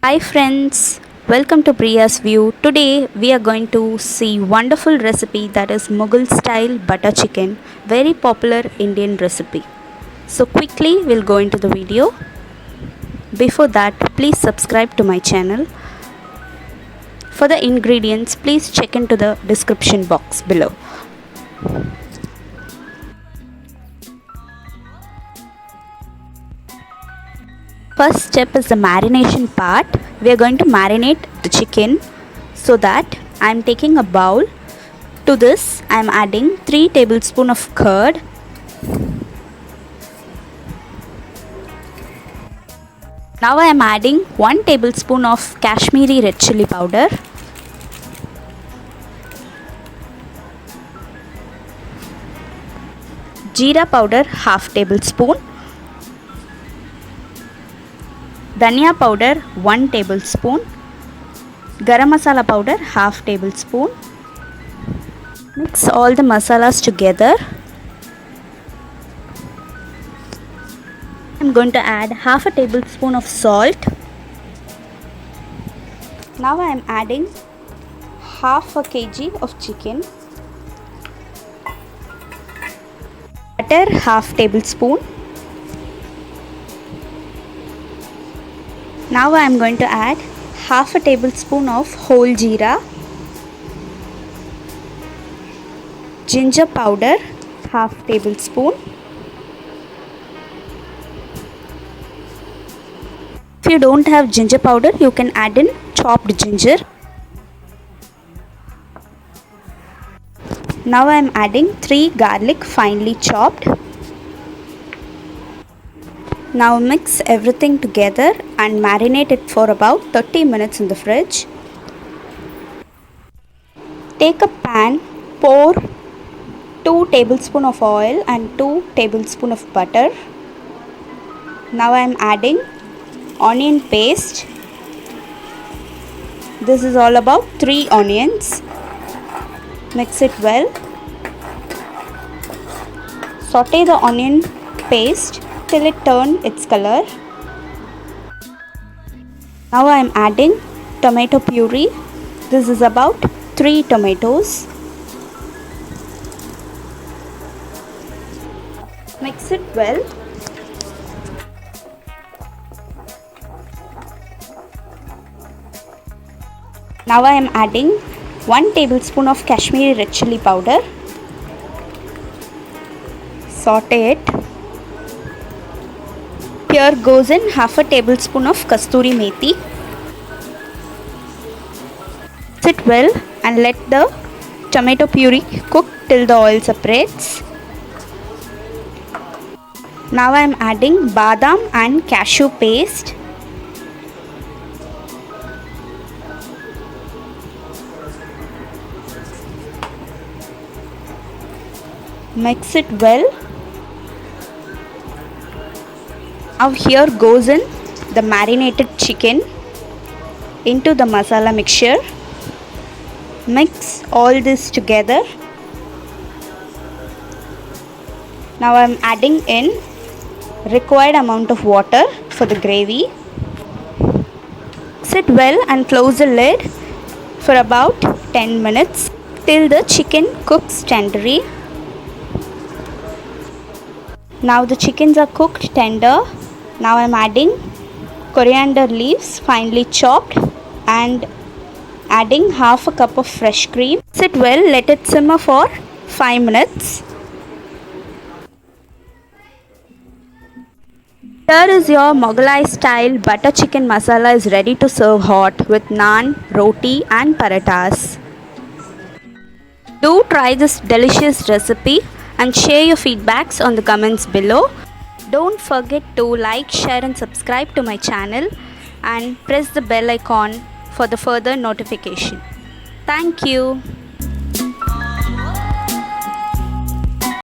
Hi friends, welcome to Priya's View. Today we are going to see wonderful recipe that is Mughal style butter chicken, very popular Indian recipe. So quickly we'll go into the video. Before that, please subscribe to my channel. For the ingredients, please check into the description box below. First step is the marination part. We are going to marinate the chicken. So that I am taking a bowl. To this I am adding 3 tablespoons of curd. Now I am adding 1 tablespoon of Kashmiri red chilli powder. Jera powder half tablespoon. Dhania powder 1 tablespoon. Garam masala powder half tablespoon. Mix all the masalas together. I am going to add half a tablespoon of salt. Now I am adding half a kg of chicken. Butter half tablespoon. Now I am going to add half a tablespoon of whole jeera, ginger powder half tablespoon. If you don't have ginger powder, you can add in chopped ginger. Now I am adding 3 garlic finely chopped. Now mix everything together and marinate it for about 30 minutes in the fridge. Take a pan, pour 2 tablespoons of oil and 2 tablespoons of butter. Now I am adding onion paste. This is all about 3 onions. Mix it well. Saute the onion paste till it turns its color. Now I am adding tomato puree. This is about 3 tomatoes. Mix it well. Now I am adding 1 tablespoon of Kashmiri red chilli powder. Saute it. Here goes in half a tablespoon of kasturi methi. Mix it well and let the tomato puree cook till the oil separates. Now I am adding badam and cashew paste. Mix it well. Now here goes in the marinated chicken into the masala mixture. Mix all this together. Now I am adding in required amount of water for the gravy. Mix it well and close the lid for about 10 minutes till the chicken cooks tenderly. Now the chickens are cooked tender. Now I am adding coriander leaves finely chopped and adding half a cup of fresh cream. Mix it well, let it simmer for 5 minutes. Here is your Mughlai style butter chicken masala is ready to serve hot with naan, roti and parathas. Do try this delicious recipe and share your feedbacks on the comments below. Don't forget to like, share and subscribe to my channel and press the bell icon for the further notification. Thank you.